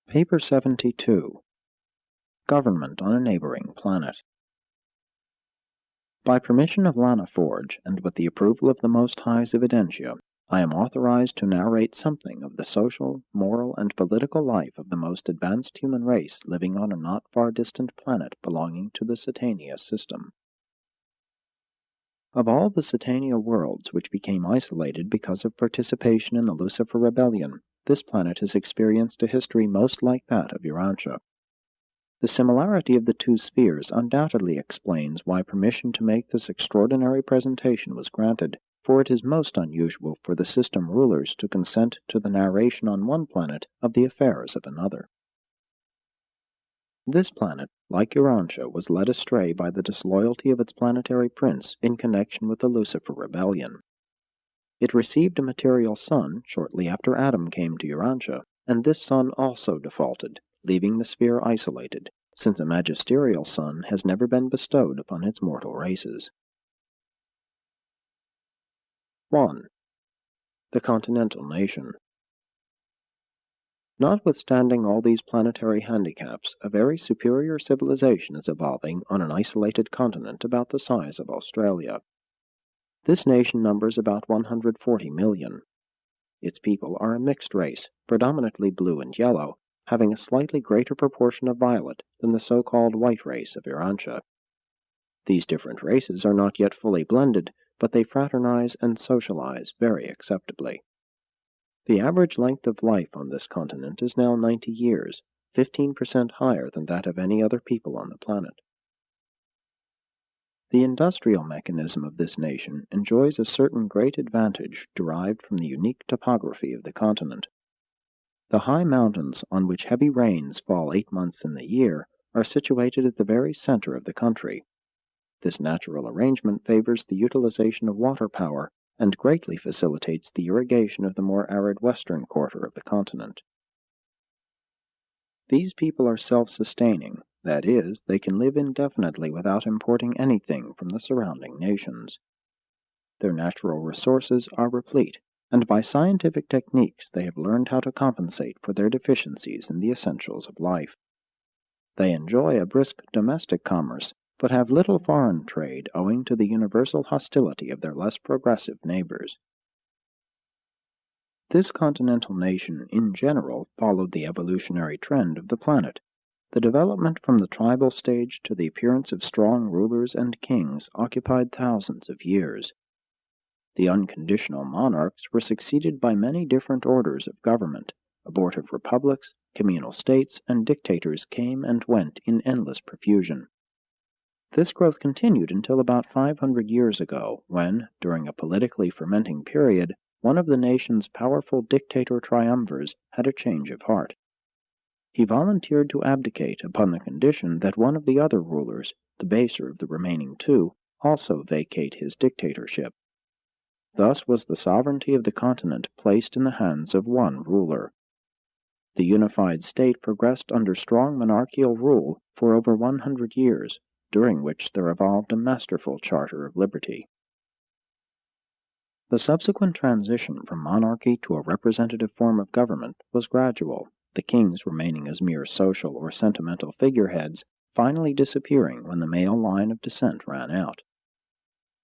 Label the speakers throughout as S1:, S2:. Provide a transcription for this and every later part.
S1: Paper 72. Government on a Neighboring Planet. By permission of Lana Forge, and with the approval of the Most High's Evidentia, I am authorized to narrate something of the social, moral, and political life of the most advanced human race living on a not far distant planet belonging to the Satania system. Of all the Satania worlds which became isolated because of participation in the Lucifer Rebellion, this planet has experienced a history most like that of Urantia. The similarity of the two spheres undoubtedly explains why permission to make this extraordinary presentation was granted, for it is most unusual for the system rulers to consent to the narration on one planet of the affairs of another. This planet, like Urantia, was led astray by the disloyalty of its planetary prince in connection with the Lucifer Rebellion. It received a material son shortly after Adam came to Urantia, and this son also defaulted, leaving the sphere isolated, since a magisterial son has never been bestowed upon its mortal races. 1. The Continental Nation. Notwithstanding all these planetary handicaps, a very superior civilization is evolving on an isolated continent about the size of Australia. This nation numbers about 140 million. Its people are a mixed race, predominantly blue and yellow, having a slightly greater proportion of violet than the so-called white race of Urantia. These different races are not yet fully blended, but they fraternize and socialize very acceptably. The average length of life on this continent is now 90 years, 15% higher than that of any other people on the planet. The industrial mechanism of this nation enjoys a certain great advantage derived from the unique topography of the continent. The high mountains on which heavy rains fall 8 months in the year are situated at the very center of the country. This natural arrangement favors the utilization of water power and greatly facilitates the irrigation of the more arid western quarter of the continent. These people are self-sustaining, that is, they can live indefinitely without importing anything from the surrounding nations. Their natural resources are replete, and by scientific techniques they have learned how to compensate for their deficiencies in the essentials of life. They enjoy a brisk domestic commerce, but have little foreign trade owing to the universal hostility of their less progressive neighbors. This continental nation in general followed the evolutionary trend of the planet. The development from the tribal stage to the appearance of strong rulers and kings occupied thousands of years. The unconditional monarchs were succeeded by many different orders of government. Abortive republics, communal states, and dictators came and went in endless profusion. This growth continued until about 500 years ago, when, during a politically fermenting period, one of the nation's powerful dictator triumvirs had a change of heart. He volunteered to abdicate upon the condition that one of the other rulers, the baser of the remaining two, also vacate his dictatorship. Thus was the sovereignty of the continent placed in the hands of one ruler. The unified state progressed under strong monarchical rule for over 100 years, during which there evolved a masterful charter of liberty. The subsequent transition from monarchy to a representative form of government was gradual, the kings remaining as mere social or sentimental figureheads, finally disappearing when the male line of descent ran out.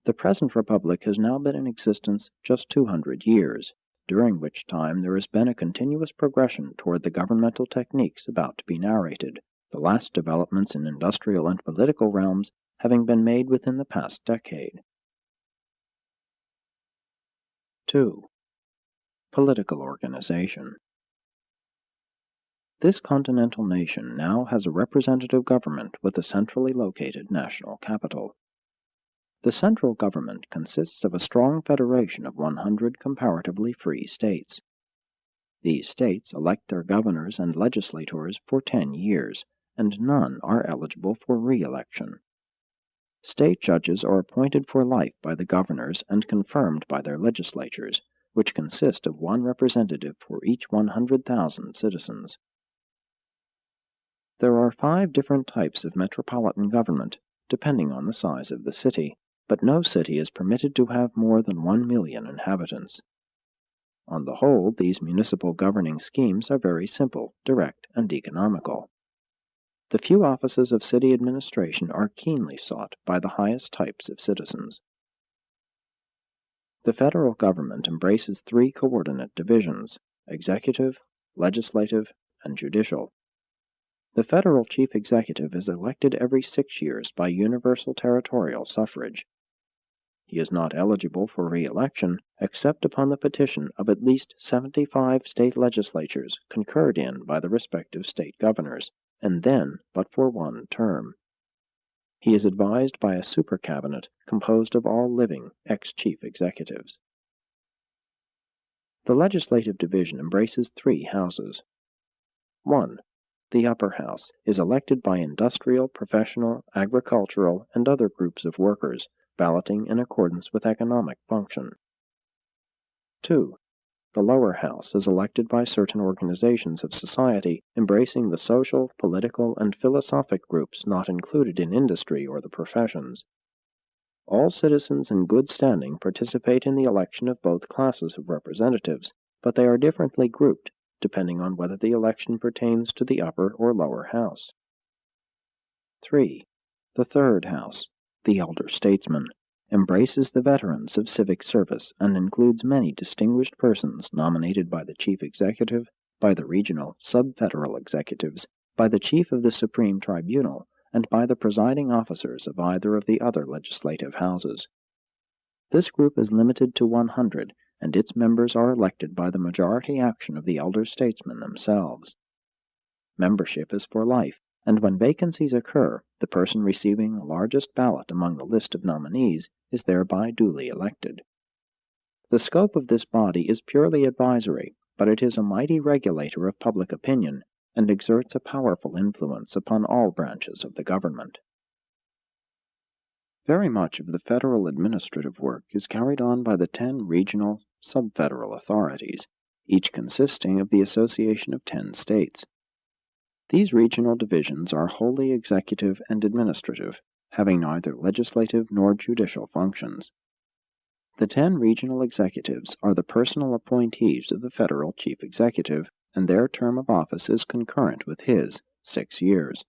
S1: The present republic has now been in existence just 200 years, during which time there has been a continuous progression toward the governmental techniques about to be narrated, the last developments in industrial and political realms having been made within the past decade. 2. Political organization. This continental nation now has a representative government with a centrally located national capital. The central government consists of a strong federation of 100 comparatively free states. These states elect their governors and legislators for 10 years, and none are eligible for re-election. State judges are appointed for life by the governors and confirmed by their legislatures, which consist of one representative for each 100,000 citizens. There are 5 different types of metropolitan government, depending on the size of the city, but no city is permitted to have more than 1 million inhabitants. On the whole, these municipal governing schemes are very simple, direct, and economical. The few offices of city administration are keenly sought by the highest types of citizens. The federal government embraces three coordinate divisions: executive, legislative, and judicial. The federal chief executive is elected every 6 years by universal territorial suffrage. He is not eligible for re-election except upon the petition of at least 75 state legislatures concurred in by the respective state governors, and then but for one term. He is advised by a super cabinet composed of all living ex-chief executives. The legislative division embraces three houses. 1. The upper house is elected by industrial, professional, agricultural, and other groups of workers, balloting in accordance with economic function. 2. The lower house is elected by certain organizations of society, embracing the social, political, and philosophic groups not included in industry or the professions. All citizens in good standing participate in the election of both classes of representatives, but they are differently grouped, depending on whether the election pertains to the upper or lower house. 3. The third house, the elder statesmen, embraces the veterans of civic service and includes many distinguished persons nominated by the chief executive, by the regional, sub-federal executives, by the chief of the Supreme Tribunal, and by the presiding officers of either of the other legislative houses. This group is limited to 100, and its members are elected by the majority action of the elder statesmen themselves. Membership is for life, and when vacancies occur, the person receiving the largest ballot among the list of nominees is thereby duly elected. The scope of this body is purely advisory, but it is a mighty regulator of public opinion, and exerts a powerful influence upon all branches of the government. Very much of the federal administrative work is carried on by the 10 regional, sub-federal authorities, each consisting of the association of 10 states. These regional divisions are wholly executive and administrative, having neither legislative nor judicial functions. The 10 regional executives are the personal appointees of the federal chief executive, and their term of office is concurrent with his, 6 years.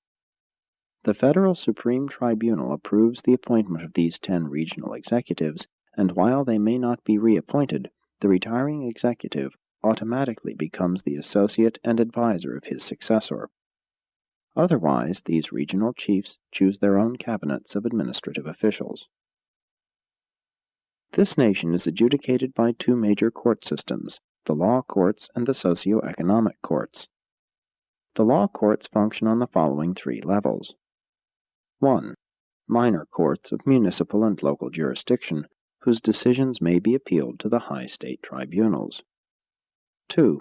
S1: The Federal Supreme Tribunal approves the appointment of these 10 regional executives, and while they may not be reappointed, the retiring executive automatically becomes the associate and advisor of his successor. Otherwise, these regional chiefs choose their own cabinets of administrative officials. This nation is adjudicated by 2 major court systems, the law courts and the socio-economic courts. The law courts function on the following 3 levels. 1. Minor courts of municipal and local jurisdiction, whose decisions may be appealed to the high state tribunals. 2.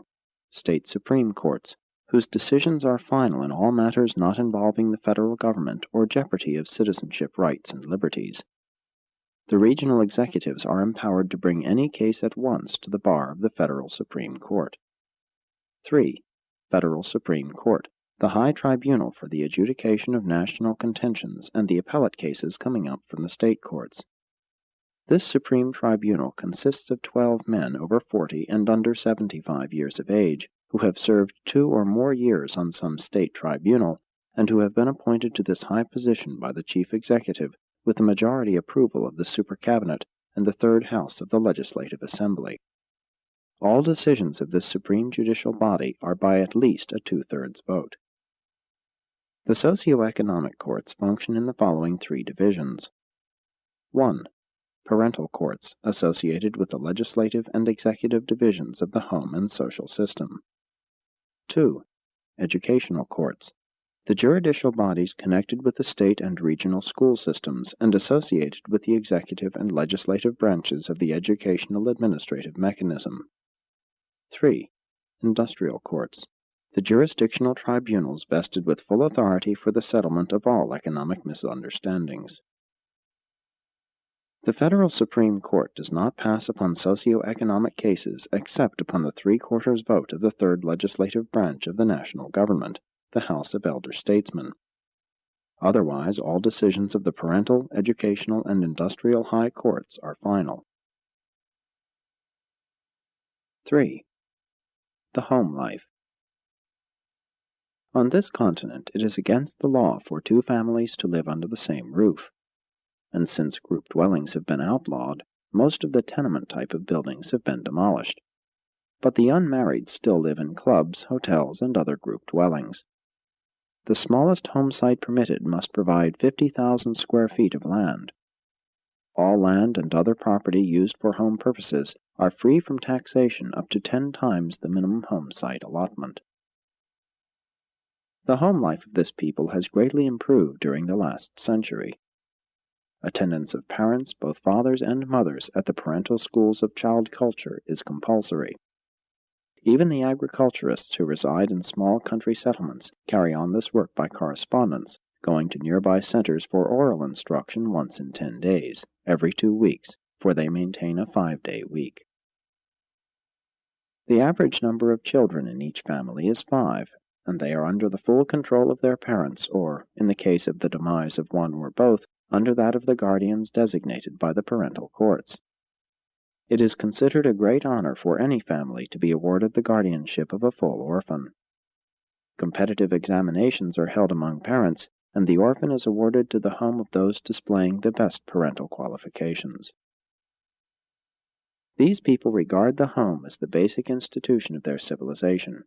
S1: State supreme courts, whose decisions are final in all matters not involving the federal government or jeopardy of citizenship rights and liberties. The regional executives are empowered to bring any case at once to the bar of the Federal Supreme Court. 3. Federal Supreme Court, the high tribunal for the adjudication of national contentions and the appellate cases coming up from the state courts. This Supreme Tribunal consists of 12 men over 40 and under 75 years of age, who have served 2 or more years on some state tribunal, and who have been appointed to this high position by the chief executive, with the majority approval of the Super Cabinet and the third house of the Legislative Assembly. All decisions of this supreme judicial body are by at least a 2/3 vote. The socio-economic courts function in the following 3 divisions. 1. Parental courts, associated with the legislative and executive divisions of the home and social system. 2. Educational courts, the juridical bodies connected with the state and regional school systems and associated with the executive and legislative branches of the educational administrative mechanism. 3. Industrial courts, the jurisdictional tribunals vested with full authority for the settlement of all economic misunderstandings. The Federal Supreme Court does not pass upon socio-economic cases except upon the 3/4 vote of the third legislative branch of the national government, the House of Elder Statesmen. Otherwise, all decisions of the parental, educational, and industrial high courts are final. 3. The home life. On this continent, it is against the law for two families to live under the same roof, and since group dwellings have been outlawed, most of the tenement type of buildings have been demolished. But the unmarried still live in clubs, hotels, and other group dwellings. The smallest home site permitted must provide 50,000 square feet of land. All land and other property used for home purposes are free from taxation up to 10 times the minimum home site allotment. The home life of this people has greatly improved during the last century. Attendance of parents, both fathers and mothers, at the parental schools of child culture is compulsory. Even the agriculturists who reside in small country settlements carry on this work by correspondence, going to nearby centers for oral instruction once in 10 days, every 2 weeks, for they maintain a 5-day week. The average number of children in each family is 5, and they are under the full control of their parents, or, in the case of the demise of one or both, under that of the guardians designated by the parental courts. It is considered a great honor for any family to be awarded the guardianship of a full orphan. Competitive examinations are held among parents, and the orphan is awarded to the home of those displaying the best parental qualifications. These people regard the home as the basic institution of their civilization.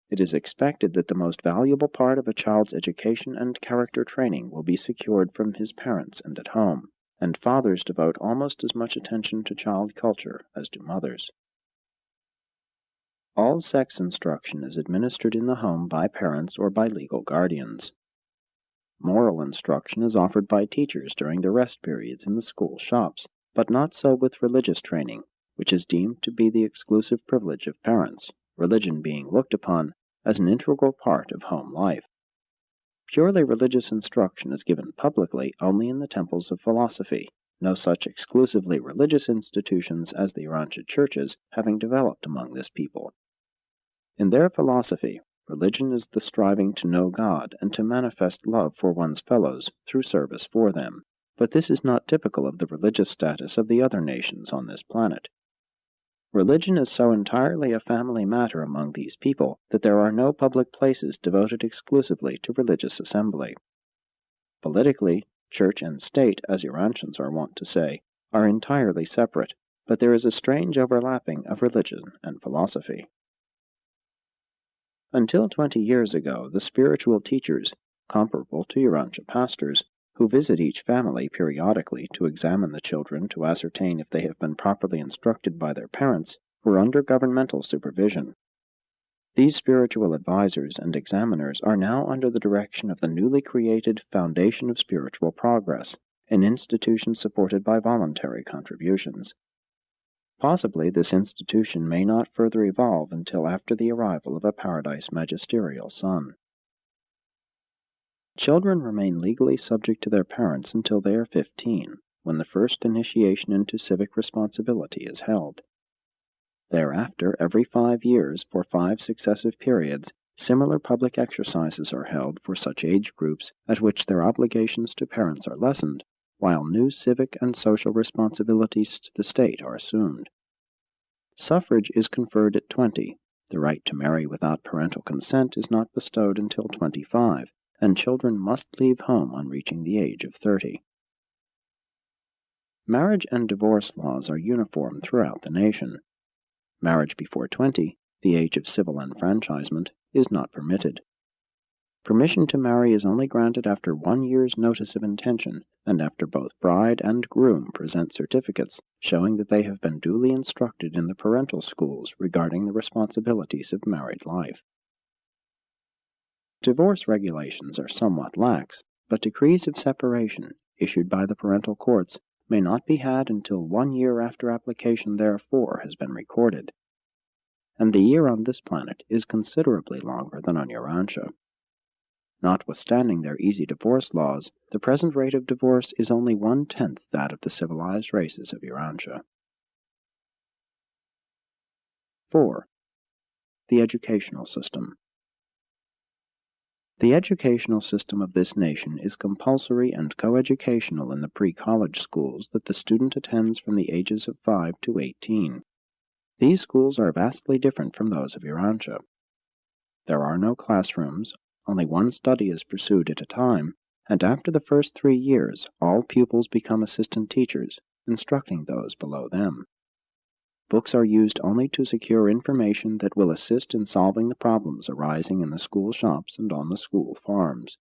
S1: It is expected that the most valuable part of a child's education and character training will be secured from his parents and at home, and fathers devote almost as much attention to child culture as do mothers. All sex instruction is administered in the home by parents or by legal guardians. Moral instruction is offered by teachers during the rest periods in the school shops, but not so with religious training, which is deemed to be the exclusive privilege of parents, religion being looked upon as an integral part of home life. Purely religious instruction is given publicly only in the temples of philosophy, no such exclusively religious institutions as the Urantia churches having developed among this people. In their philosophy, religion is the striving to know God and to manifest love for one's fellows through service for them, but this is not typical of the religious status of the other nations on this planet. Religion is so entirely a family matter among these people that there are no public places devoted exclusively to religious assembly. Politically, church and state, as Urantians are wont to say, are entirely separate, but there is a strange overlapping of religion and philosophy. Until 20 years ago, the spiritual teachers, comparable to Urantia pastors, who visit each family periodically to examine the children to ascertain if they have been properly instructed by their parents, were under governmental supervision. These spiritual advisors and examiners are now under the direction of the newly created Foundation of Spiritual Progress, an institution supported by voluntary contributions. Possibly this institution may not further evolve until after the arrival of a Paradise Magisterial son. Children remain legally subject to their parents until they are 15, when the first initiation into civic responsibility is held. Thereafter, every 5 years, for 5 successive periods, similar public exercises are held for such age groups at which their obligations to parents are lessened, while new civic and social responsibilities to the state are assumed. Suffrage is conferred at 20, the right to marry without parental consent is not bestowed until 25, and children must leave home on reaching the age of 30. Marriage and divorce laws are uniform throughout the nation. Marriage before 20, the age of civil enfranchisement, is not permitted. Permission to marry is only granted after 1 year's notice of intention, and after both bride and groom present certificates showing that they have been duly instructed in the parental schools regarding the responsibilities of married life. Divorce regulations are somewhat lax, but decrees of separation, issued by the parental courts, may not be had until 1 year after application therefor has been recorded. And the year on this planet is considerably longer than on Urantia. Notwithstanding their easy divorce laws, the present rate of divorce is only 1/10 that of the civilized races of Urantia. 4. The educational system. The educational system of this nation is compulsory and coeducational in the pre-college schools that the student attends from the ages of 5 to 18. These schools are vastly different from those of Urantia. There are no classrooms, only one study is pursued at a time, and after the first 3 years all pupils become assistant teachers, instructing those below them. Books are used only to secure information that will assist in solving the problems arising in the school shops and on the school farms.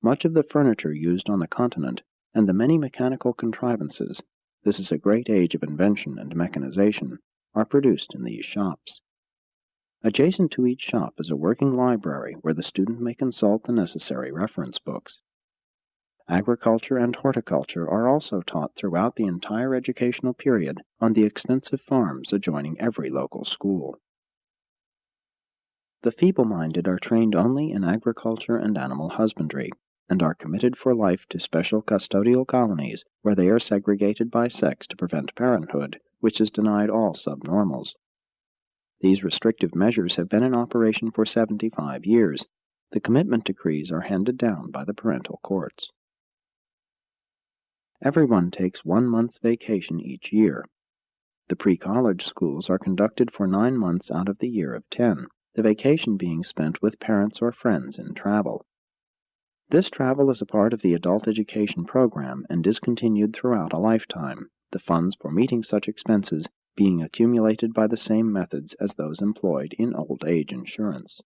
S1: Much of the furniture used on the continent, and the many mechanical contrivances, this is a great age of invention and mechanization, are produced in these shops. Adjacent to each shop is a working library where the student may consult the necessary reference books. Agriculture and horticulture are also taught throughout the entire educational period on the extensive farms adjoining every local school. The feeble-minded are trained only in agriculture and animal husbandry, and are committed for life to special custodial colonies where they are segregated by sex to prevent parenthood, which is denied all subnormals. These restrictive measures have been in operation for 75 years. The commitment decrees are handed down by the parental courts. Everyone takes 1 month's vacation each year. The pre-college schools are conducted for 9 months out of the year of 10, the vacation being spent with parents or friends in travel. This travel is a part of the adult education program and is continued throughout a lifetime, the funds for meeting such expenses being accumulated by the same methods as those employed in old age insurance.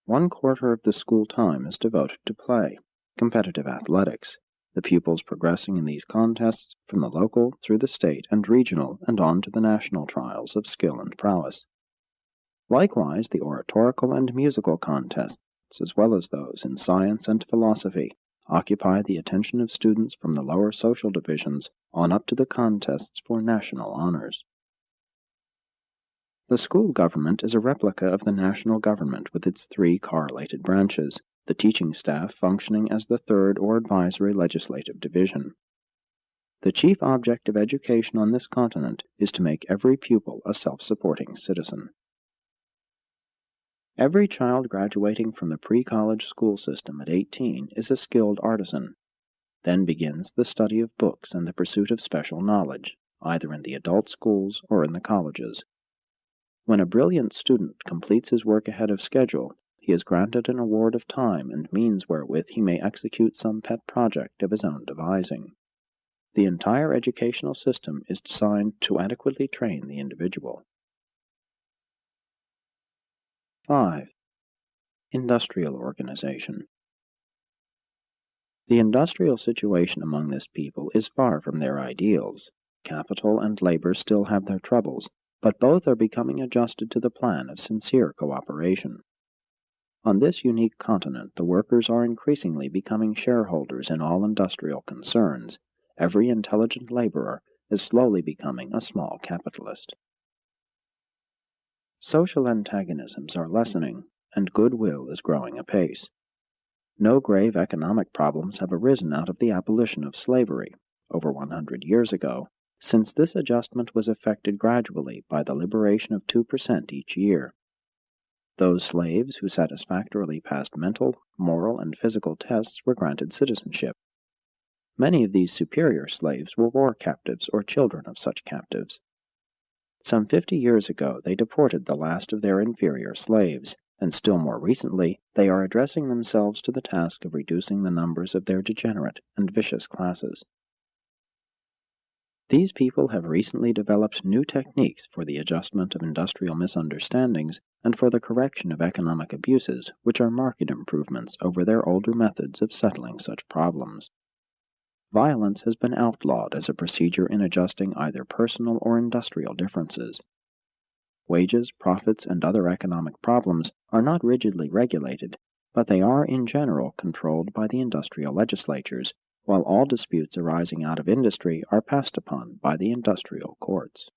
S1: 1/4 of the school time is devoted to play, competitive athletics, the pupils progressing in these contests from the local through the state and regional and on to the national trials of skill and prowess. Likewise, the oratorical and musical contests, as well as those in science and philosophy, occupy the attention of students from the lower social divisions on up to the contests for national honors. The school government is a replica of the national government with its 3 correlated branches, the teaching staff functioning as the 3rd or advisory legislative division. The chief object of education on this continent is to make every pupil a self-supporting citizen. Every child graduating from the pre-college school system at 18 is a skilled artisan. Then begins the study of books and the pursuit of special knowledge, either in the adult schools or in the colleges. When a brilliant student completes his work ahead of schedule, he is granted an award of time and means wherewith he may execute some pet project of his own devising. The entire educational system is designed to adequately train the individual. 5. Industrial organization. The industrial situation among this people is far from their ideals. Capital and labor still have their troubles, but both are becoming adjusted to the plan of sincere cooperation. On this unique continent, the workers are increasingly becoming shareholders in all industrial concerns. Every intelligent laborer is slowly becoming a small capitalist. Social antagonisms are lessening, and goodwill is growing apace. No grave economic problems have arisen out of the abolition of slavery, over 100 years ago, since this adjustment was effected gradually by the liberation of 2% each year. Those slaves who satisfactorily passed mental, moral, and physical tests were granted citizenship. Many of these superior slaves were war captives or children of such captives. Some 50 years ago they deported the last of their inferior slaves, and still more recently they are addressing themselves to the task of reducing the numbers of their degenerate and vicious classes. These people have recently developed new techniques for the adjustment of industrial misunderstandings and for the correction of economic abuses, which are marked improvements over their older methods of settling such problems. Violence has been outlawed as a procedure in adjusting either personal or industrial differences. Wages, profits, and other economic problems are not rigidly regulated, but they are in general controlled by the industrial legislatures, while all disputes arising out of industry are passed upon by the industrial courts.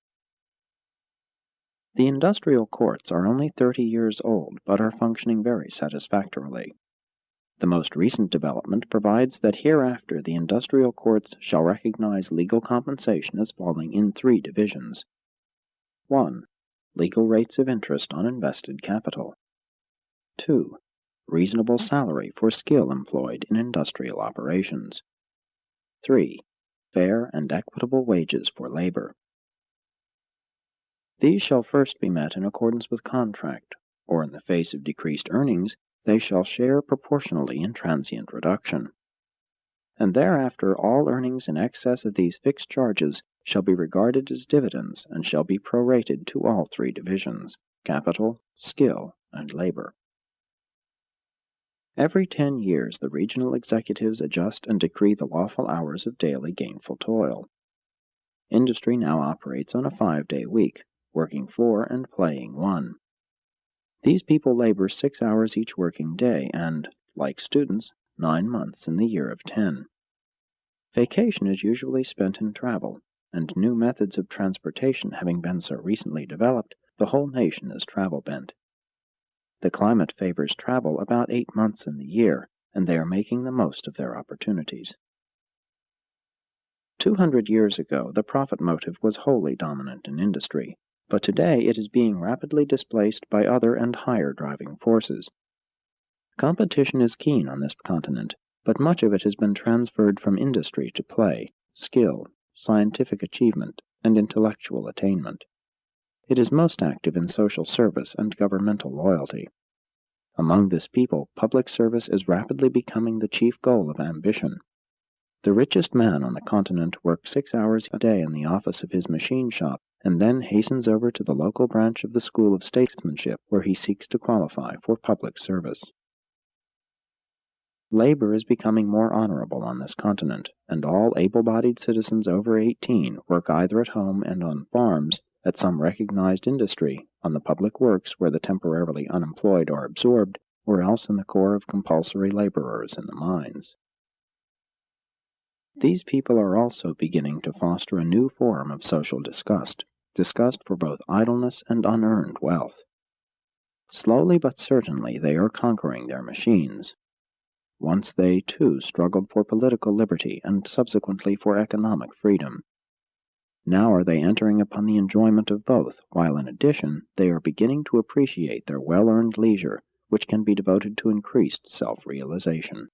S1: The industrial courts are only 30 years old, but are functioning very satisfactorily. The most recent development provides that hereafter the industrial courts shall recognize legal compensation as falling in 3 divisions. 1. Legal rates of interest on invested capital. 2. Reasonable salary for skill employed in industrial operations. 3. Fair and equitable wages for labor. These shall first be met in accordance with contract, or in the face of decreased earnings, they shall share proportionally in transient reduction. And thereafter all earnings in excess of these fixed charges shall be regarded as dividends and shall be prorated to all three divisions: capital, skill, and labor. Every 10 years the regional executives adjust and decree the lawful hours of daily gainful toil. Industry now operates on a 5-day week, working 4 and playing 1. These people labor 6 hours each working day and, like students, 9 months in the year of 10. Vacation is usually spent in travel, and new methods of transportation having been so recently developed, the whole nation is travel-bent. The climate favors travel about 8 months in the year, and they are making the most of their opportunities. 200 years ago, the profit motive was wholly dominant in industry, but today it is being rapidly displaced by other and higher driving forces. Competition is keen on this continent, but much of it has been transferred from industry to play, skill, scientific achievement, and intellectual attainment. It is most active in social service and governmental loyalty. Among this people, public service is rapidly becoming the chief goal of ambition. The richest man on the continent works 6 hours a day in the office of his machine shop, and then hastens over to the local branch of the School of Statesmanship, where he seeks to qualify for public service. Labor is becoming more honorable on this continent, and all able-bodied citizens over 18 work either at home and on farms, at some recognized industry, on the public works where the temporarily unemployed are absorbed, or else in the corps of compulsory laborers in the mines. These people are also beginning to foster a new form of social disgust for both idleness and unearned wealth. Slowly but certainly they are conquering their machines. Once they, too, struggled for political liberty and subsequently for economic freedom. Now are they entering upon the enjoyment of both, while in addition they are beginning to appreciate their well-earned leisure, which can be devoted to increased self-realization.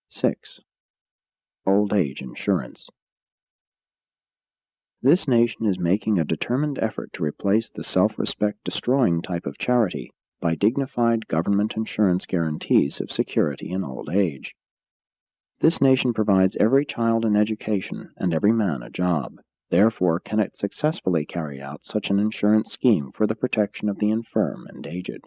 S1: 6. Old age insurance. This nation is making a determined effort to replace the self-respect destroying type of charity by dignified government insurance guarantees of security in old age. This nation provides every child an education and every man a job. Therefore can it successfully carry out such an insurance scheme for the protection of the infirm and aged.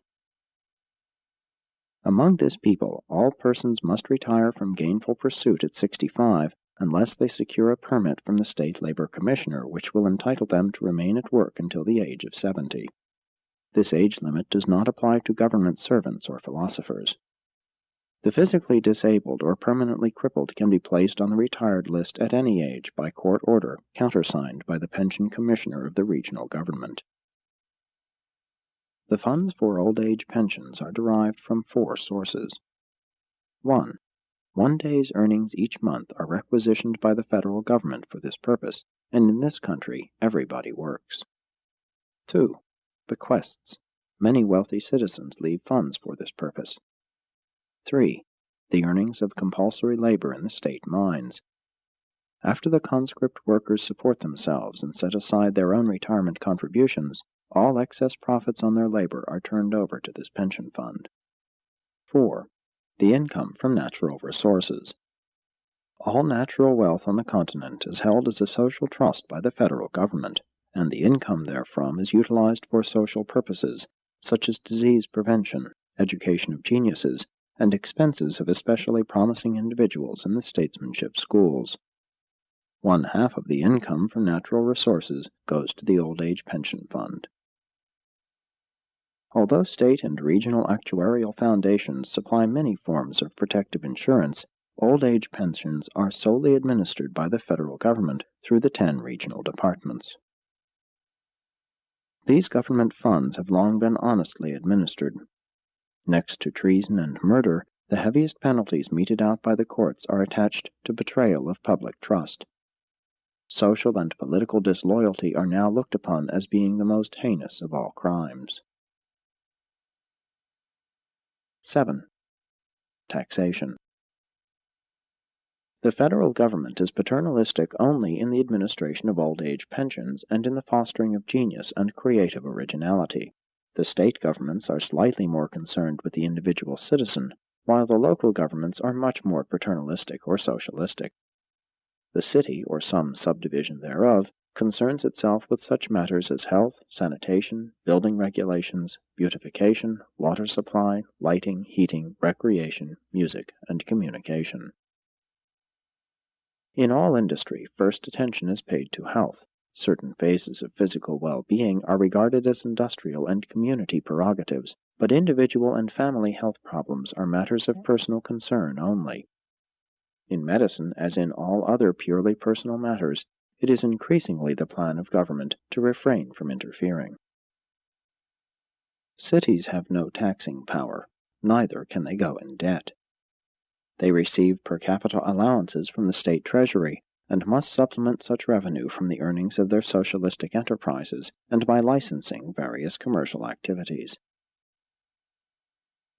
S1: Among this people, all persons must retire from gainful pursuit at 65 unless they secure a permit from the State Labor Commissioner which will entitle them to remain at work until the age of 70. This age limit does not apply to government servants or philosophers. The physically disabled or permanently crippled can be placed on the retired list at any age by court order countersigned by the Pension Commissioner of the regional government. The funds for old age pensions are derived from 4 sources. 1. 1 day's earnings each month are requisitioned by the federal government for this purpose, and in this country everybody works. 2. Bequests. Many wealthy citizens leave funds for this purpose. 3. The earnings of compulsory labor in the state mines. After the conscript workers support themselves and set aside their own retirement contributions, all excess profits on their labor are turned over to this pension fund. 4. The income from natural resources. All natural wealth on the continent is held as a social trust by the federal government, and the income therefrom is utilized for social purposes, such as disease prevention, education of geniuses, and expenses of especially promising individuals in the statesmanship schools. 1/2 of the income from natural resources goes to the old age pension fund. Although state and regional actuarial foundations supply many forms of protective insurance, old age pensions are solely administered by the federal government through the 10 regional departments. These government funds have long been honestly administered. Next to treason and murder, the heaviest penalties meted out by the courts are attached to betrayal of public trust. Social and political disloyalty are now looked upon as being the most heinous of all crimes. 7. Taxation. The federal government is paternalistic only in the administration of old age pensions and in the fostering of genius and creative originality. The state governments are slightly more concerned with the individual citizen, while the local governments are much more paternalistic or socialistic. The city, or some subdivision thereof, concerns itself with such matters as health, sanitation, building regulations, beautification, water supply, lighting, heating, recreation, music, and communication. In all industry, first attention is paid to health. Certain phases of physical well-being are regarded as industrial and community prerogatives, but individual and family health problems are matters of personal concern only. In medicine, as in all other purely personal matters, it is increasingly the plan of government to refrain from interfering. Cities have no taxing power, neither can they go in debt. They receive per capita allowances from the state treasury, and must supplement such revenue from the earnings of their socialistic enterprises and by licensing various commercial activities.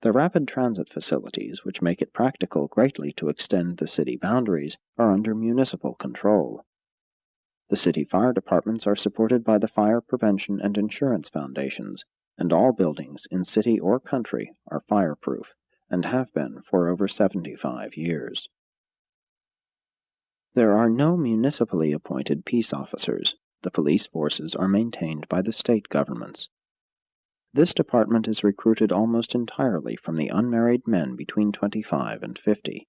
S1: The rapid transit facilities, which make it practical greatly to extend the city boundaries, are under municipal control. The city fire departments are supported by the fire prevention and insurance foundations, and all buildings in city or country are fireproof, and have been for over 75 years. There are no municipally appointed peace officers. The police forces are maintained by the state governments. This department is recruited almost entirely from the unmarried men between 25 and 50.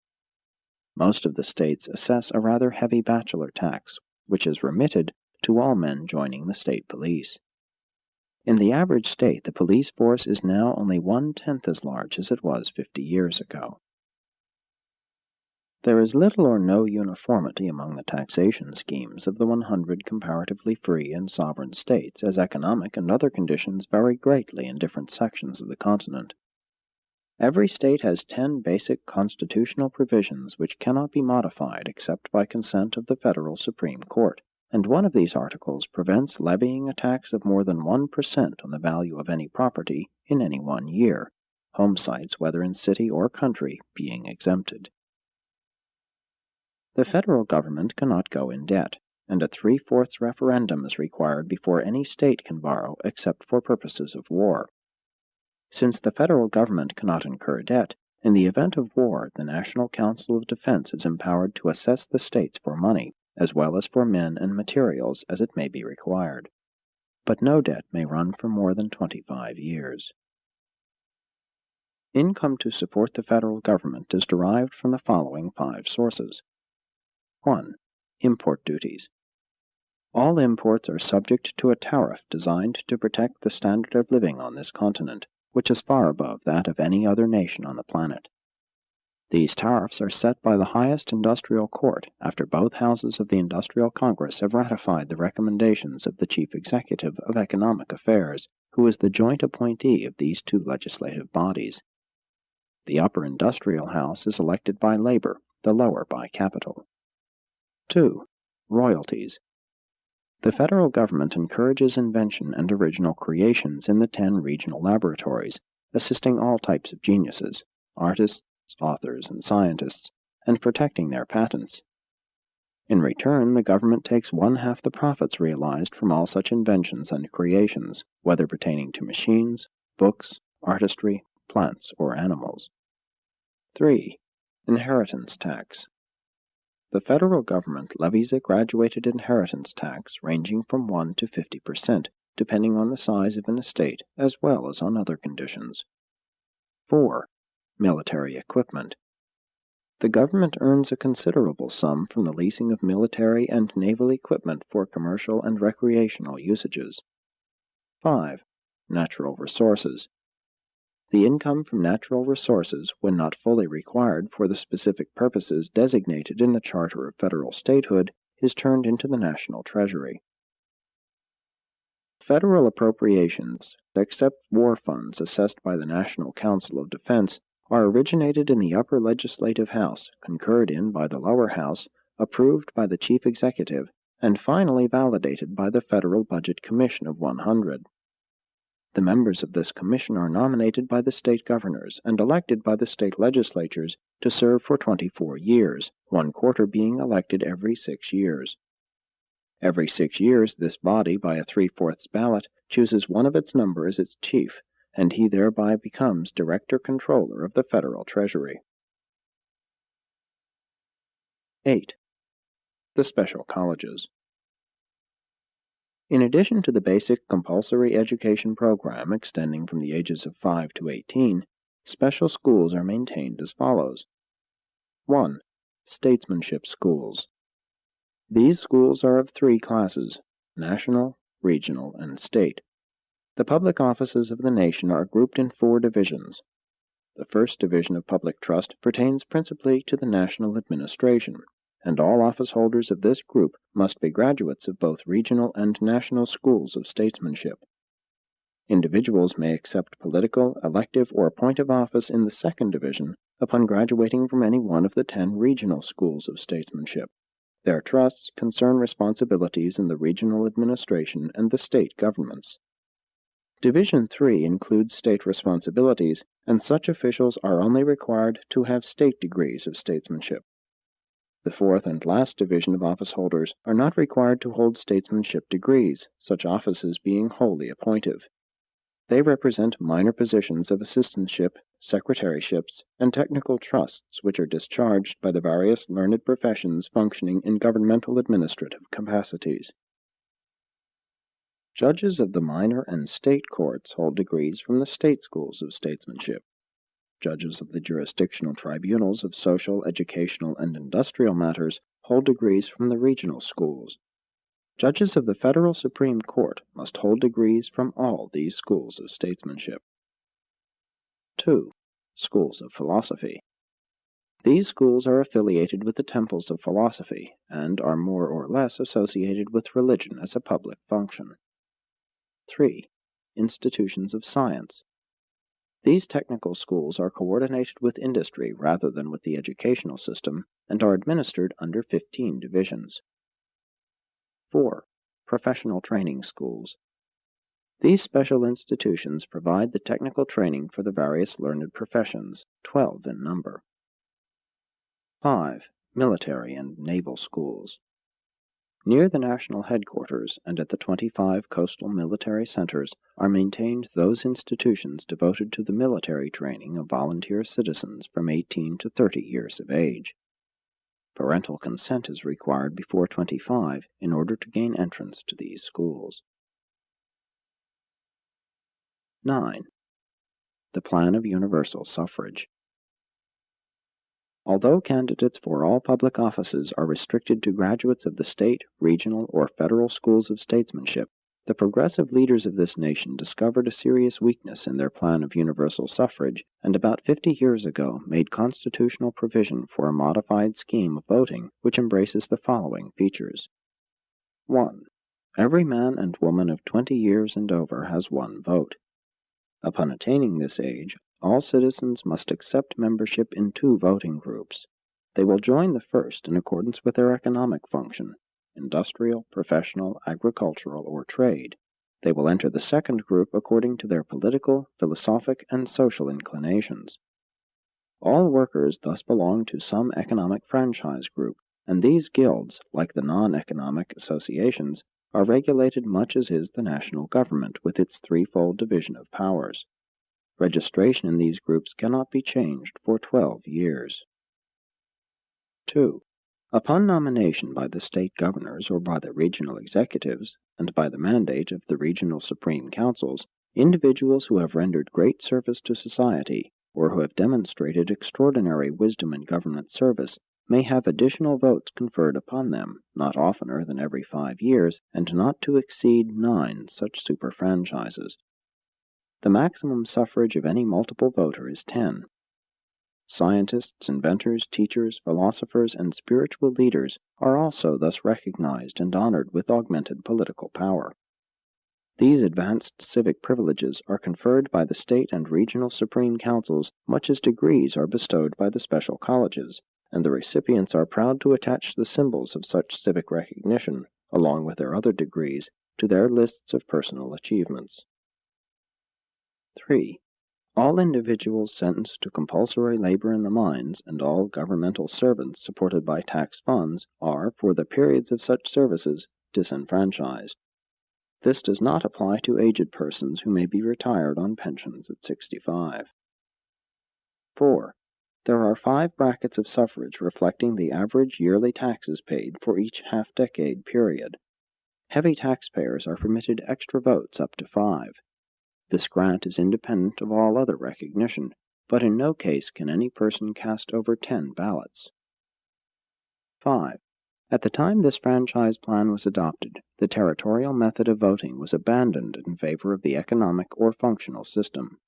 S1: Most of the states assess a rather heavy bachelor tax, which is remitted to all men joining the state police. In the average state, the police force is now only 1/10 as large as it was 50 years ago. There is little or no uniformity among the taxation schemes of the 100 comparatively free and sovereign states, as economic and other conditions vary greatly in different sections of the continent. Every state has 10 basic constitutional provisions which cannot be modified except by consent of the federal Supreme Court, and one of these articles prevents levying a tax of more than 1% on the value of any property in any one year, home sites, whether in city or country, being exempted. The federal government cannot go in debt, and a 3/4 referendum is required before any state can borrow except for purposes of war. Since the federal government cannot incur debt, in the event of war the National Council of Defense is empowered to assess the states for money, as well as for men and materials as it may be required. But no debt may run for more than 25 years. Income to support the federal government is derived from the following 5 sources. 1. Import duties. All imports are subject to a tariff designed to protect the standard of living on this continent, which is far above that of any other nation on the planet. These tariffs are set by the highest industrial court after both houses of the Industrial Congress have ratified the recommendations of the Chief Executive of Economic Affairs, who is the joint appointee of these 2 legislative bodies. The upper industrial house is elected by labor, the lower by capital. 2. Royalties. The federal government encourages invention and original creations in the 10 regional laboratories, assisting all types of geniuses, artists, authors, and scientists, and protecting their patents. In return, the government takes 1/2 the profits realized from all such inventions and creations, whether pertaining to machines, books, artistry, plants, or animals. 3. Inheritance tax. The federal government levies a graduated inheritance tax ranging from 1 to 50%, depending on the size of an estate as well as on other conditions. 4. Military equipment. The government earns a considerable sum from the leasing of military and naval equipment for commercial and recreational usages. 5. Natural resources. The income from natural resources, when not fully required for the specific purposes designated in the Charter of Federal Statehood, is turned into the national treasury. Federal appropriations, except war funds assessed by the National Council of Defense, are originated in the upper legislative house, concurred in by the lower house, approved by the Chief Executive, and finally validated by the Federal Budget Commission of 100. The members of this commission are nominated by the state governors and elected by the state legislatures to serve for 24 years, 1/4 being elected every 6 years. Every 6 years, this body, by a 3/4 ballot, chooses one of its number as its chief, and he thereby becomes Director-Controller of the Federal Treasury. 8. The Special Colleges. In addition to the basic compulsory education program extending from the ages of 5 to 18, special schools are maintained as follows. 1. Statesmanship schools. These schools are of 3 classes: national, regional, and state. The public offices of the nation are grouped in 4 divisions. The first division of public trust pertains principally to the national administration, and all office holders of this group must be graduates of both regional and national schools of statesmanship. Individuals may accept political, elective, or appointive office in the second division upon graduating from any one of the 10 regional schools of statesmanship. Their trusts concern responsibilities in the regional administration and the state governments. Division 3 includes state responsibilities, and such officials are only required to have state degrees of statesmanship. The fourth and last division of office holders are not required to hold statesmanship degrees, such offices being wholly appointive. They represent minor positions of assistantship, secretaryships, and technical trusts which are discharged by the various learned professions functioning in governmental administrative capacities. Judges of the minor and state courts hold degrees from the state schools of statesmanship. Judges of the jurisdictional tribunals of social, educational, and industrial matters hold degrees from the regional schools. Judges of the Federal Supreme Court must hold degrees from all these schools of statesmanship. 2. Schools of Philosophy. These schools are affiliated with the temples of philosophy, and are more or less associated with religion as a public function. 3. Institutions of Science. These technical schools are coordinated with industry rather than with the educational system, and are administered under 15 divisions. 4. Professional Training Schools. These special institutions provide the technical training for the various learned professions, 12 in number. 5. Military and Naval Schools. Near the national headquarters and at the 25 coastal military centers are maintained those institutions devoted to the military training of volunteer citizens from 18 to 30 years of age. Parental consent is required before 25 in order to gain entrance to these schools. 9. The Plan of Universal Suffrage. Although candidates for all public offices are restricted to graduates of the state, regional, or federal schools of statesmanship, the progressive leaders of this nation discovered a serious weakness in their plan of universal suffrage, and about 50 years ago made constitutional provision for a modified scheme of voting which embraces the following features. 1. Every man and woman of 20 years and over has 1 vote. Upon attaining this age, all citizens must accept membership in 2 voting groups. They will join the first in accordance with their economic function, industrial, professional, agricultural, or trade. They will enter the second group according to their political, philosophic, and social inclinations. All workers thus belong to some economic franchise group, and these guilds, like the non-economic associations, are regulated much as is the national government with its threefold division of powers. Registration in these groups cannot be changed for 12 years. 2. Upon nomination by the state governors or by the regional executives, and by the mandate of the regional supreme councils, individuals who have rendered great service to society, or who have demonstrated extraordinary wisdom in government service, may have additional votes conferred upon them, not oftener than every 5 years, and not to exceed 9 such superfranchises. The maximum suffrage of any multiple voter is 10. Scientists, inventors, teachers, philosophers, and spiritual leaders are also thus recognized and honored with augmented political power. These advanced civic privileges are conferred by the state and regional supreme councils much as degrees are bestowed by the special colleges, and the recipients are proud to attach the symbols of such civic recognition, along with their other degrees, to their lists of personal achievements. 3. All individuals sentenced to compulsory labor in the mines and all governmental servants supported by tax funds are, for the periods of such services, disenfranchised. This does not apply to aged persons who may be retired on pensions at 65. 4. There are 5 brackets of suffrage reflecting the average yearly taxes paid for each half-decade period. Heavy taxpayers are permitted extra votes up to 5. This grant is independent of all other recognition, but in no case can any person cast over 10 ballots. 5. At the time this franchise plan was adopted, the territorial method of voting was abandoned in favor of the economic or functional system.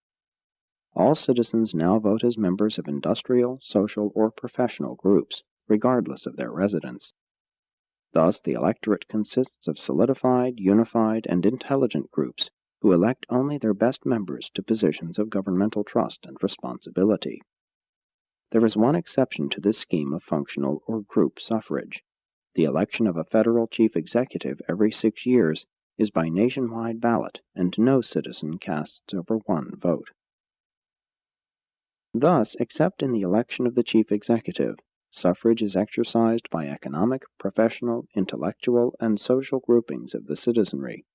S1: All citizens now vote as members of industrial, social, or professional groups, regardless of their residence. Thus, the electorate consists of solidified, unified, and intelligent groups who elect only their best members to positions of governmental trust and responsibility. There is one exception to this scheme of functional or group suffrage. The election of a federal chief executive every 6 years is by nationwide ballot, and no citizen casts over 1 vote. Thus, except in the election of the chief executive, suffrage is exercised by economic, professional, intellectual, and social groupings of the citizenry.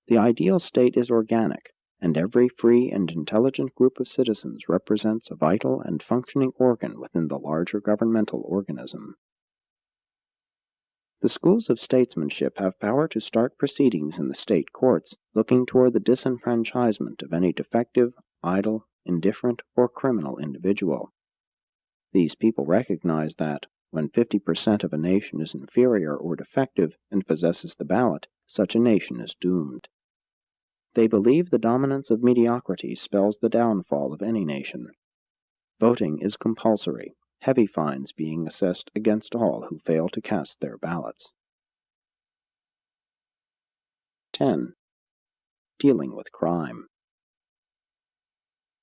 S1: The ideal state is organic, and every free and intelligent group of citizens represents a vital and functioning organ within the larger governmental organism. The schools of statesmanship have power to start proceedings in the state courts looking toward the disenfranchisement of any defective, idle, indifferent, or criminal individual. These people recognize that, when 50% of a nation is inferior or defective and possesses the ballot, such a nation is doomed. They believe the dominance of mediocrity spells the downfall of any nation. Voting is compulsory, heavy fines being assessed against all who fail to cast their ballots. 10. Dealing with crime.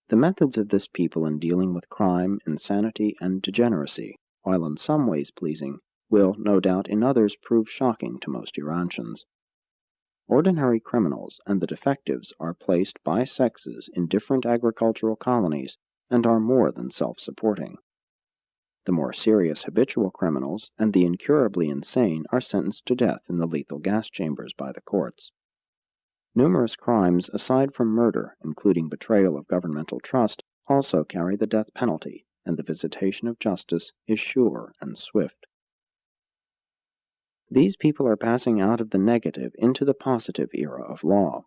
S1: The methods of this people in dealing with crime, insanity, and degeneracy, while in some ways pleasing, will, no doubt, in others prove shocking to most Urantians. Ordinary criminals and the defectives are placed by sexes in different agricultural colonies and are more than self-supporting. The more serious habitual criminals and the incurably insane are sentenced to death in the lethal gas chambers by the courts. Numerous crimes aside from murder, including betrayal of governmental trust, also carry the death penalty, and the visitation of justice is sure and swift. These people are passing out of the negative into the positive era of law.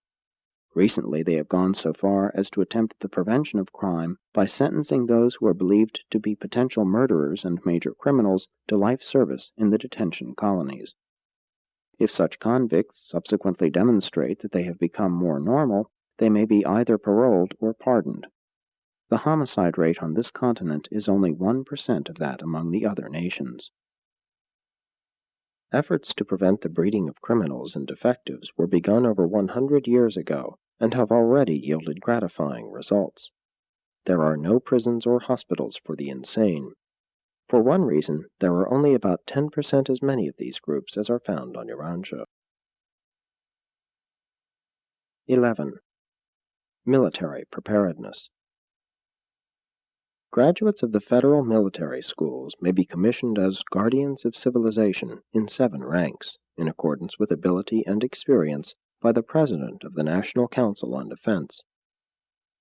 S1: Recently they have gone so far as to attempt the prevention of crime by sentencing those who are believed to be potential murderers and major criminals to life service in the detention colonies. If such convicts subsequently demonstrate that they have become more normal, they may be either paroled or pardoned. The homicide rate on this continent is only 1% of that among the other nations. Efforts to prevent the breeding of criminals and defectives were begun over 100 years ago and have already yielded gratifying results. There are no prisons or hospitals for the insane. For one reason, there are only about 10% as many of these groups as are found on Urantia. 11. Military preparedness. Graduates of the federal military schools may be commissioned as guardians of civilization in 7 ranks, in accordance with ability and experience, by the President of the National Council on Defense.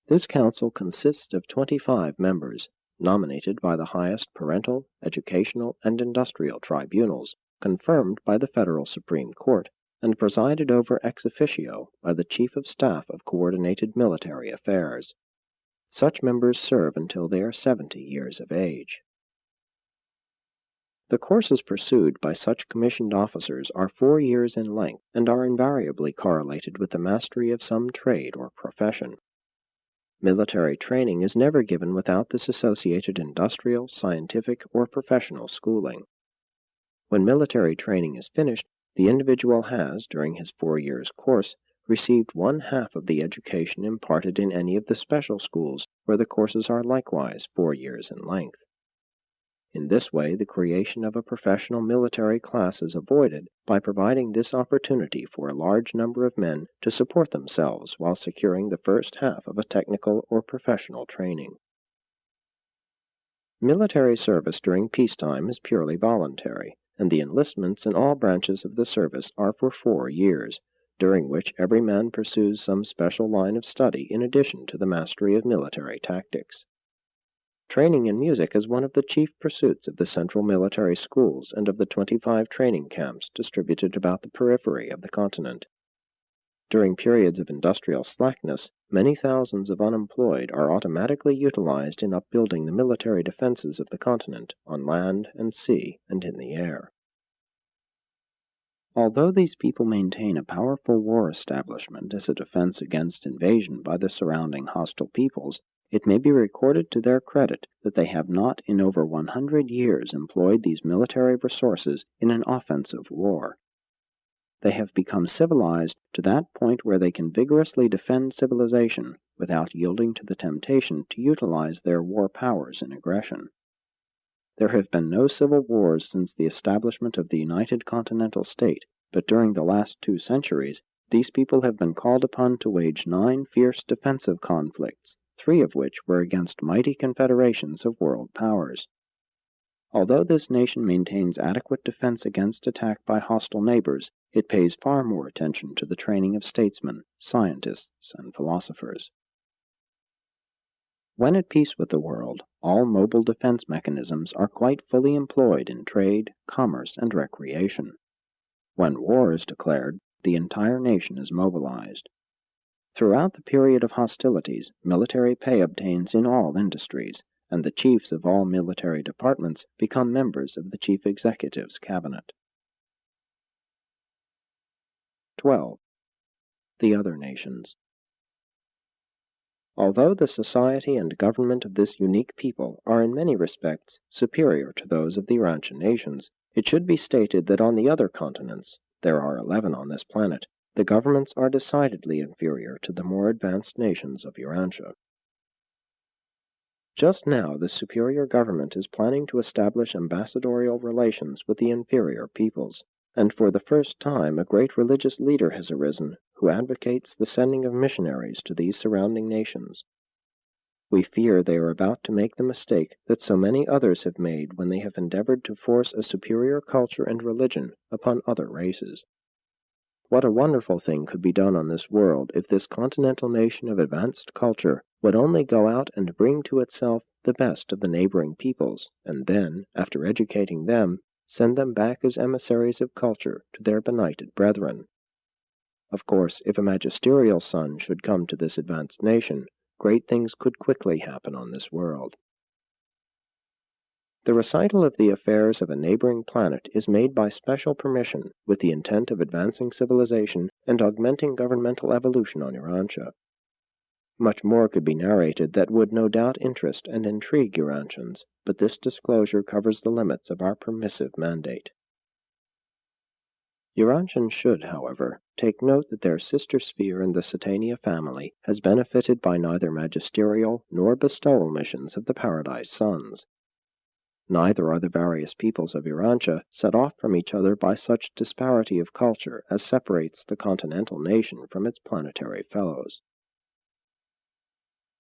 S1: This council consists of 25 members, nominated by the highest parental, educational, and industrial tribunals, confirmed by the Federal Supreme Court, and presided over ex officio by the Chief of Staff of Coordinated Military Affairs. Such members serve until they are 70 years of age. The courses pursued by such commissioned officers are 4 years in length and are invariably correlated with the mastery of some trade or profession. Military training is never given without this associated industrial, scientific, or professional schooling. When military training is finished, the individual has, during his 4 years' course, received 1/2 of the education imparted in any of the special schools where the courses are likewise 4 years in length. In this way, the creation of a professional military class is avoided by providing this opportunity for a large number of men to support themselves while securing the first half of a technical or professional training. Military service during peacetime is purely voluntary, and the enlistments in all branches of the service are for 4 years, during which every man pursues some special line of study in addition to the mastery of military tactics. Training in music is one of the chief pursuits of the central military schools and of the 25 training camps distributed about the periphery of the continent. During periods of industrial slackness, many thousands of unemployed are automatically utilized in upbuilding the military defenses of the continent on land and sea and in the air. Although these people maintain a powerful war establishment as a defense against invasion by the surrounding hostile peoples, it may be recorded to their credit that they have not in over 100 years employed these military resources in an offensive war. They have become civilized to that point where they can vigorously defend civilization without yielding to the temptation to utilize their war powers in aggression. There have been no civil wars since the establishment of the United Continental State, but during the last 2 centuries, these people have been called upon to wage 9 fierce defensive conflicts, 3 of which were against mighty confederations of world powers. Although this nation maintains adequate defense against attack by hostile neighbors, it pays far more attention to the training of statesmen, scientists, and philosophers. When at peace with the world, all mobile defense mechanisms are quite fully employed in trade, commerce, and recreation. When war is declared, the entire nation is mobilized. Throughout the period of hostilities, military pay obtains in all industries, and the chiefs of all military departments become members of the chief executive's cabinet. 12. The other nations. Although the society and government of this unique people are in many respects superior to those of the Urantian nations, it should be stated that on the other continents, there are 11 on this planet, the governments are decidedly inferior to the more advanced nations of Urantia. Just now, the superior government is planning to establish ambassadorial relations with the inferior peoples, and for the first time a great religious leader has arisen who advocates the sending of missionaries to these surrounding nations. We fear they are about to make the mistake that so many others have made when they have endeavored to force a superior culture and religion upon other races. What a wonderful thing could be done on this world if this continental nation of advanced culture would only go out and bring to itself the best of the neighboring peoples, and then, after educating them, send them back as emissaries of culture to their benighted brethren. Of course, if a magisterial son should come to this advanced nation, great things could quickly happen on this world. The recital of the affairs of a neighboring planet is made by special permission with the intent of advancing civilization and augmenting governmental evolution on Urantia. Much more could be narrated that would no doubt interest and intrigue Urantians, but this disclosure covers the limits of our permissive mandate. Urantians should, however, take note that their sister sphere in the Satania family has benefited by neither magisterial nor bestowal missions of the Paradise Sons. Neither are the various peoples of Urantia set off from each other by such disparity of culture as separates the continental nation from its planetary fellows.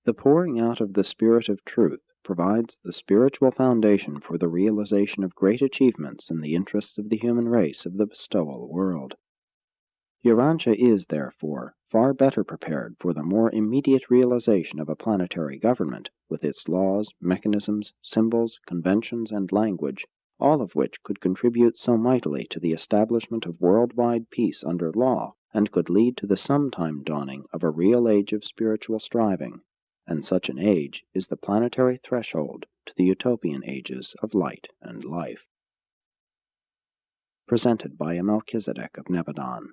S1: The pouring out of the Spirit of Truth provides the spiritual foundation for the realization of great achievements in the interests of the human race of the bestowal world. Urantia is, therefore, far better prepared for the more immediate realization of a planetary government, with its laws, mechanisms, symbols, conventions, and language, all of which could contribute so mightily to the establishment of worldwide peace under law, and could lead to the sometime dawning of a real age of spiritual striving. And such an age is the planetary threshold to the utopian ages of light and life. Presented by a Melchizedek of Nevadon.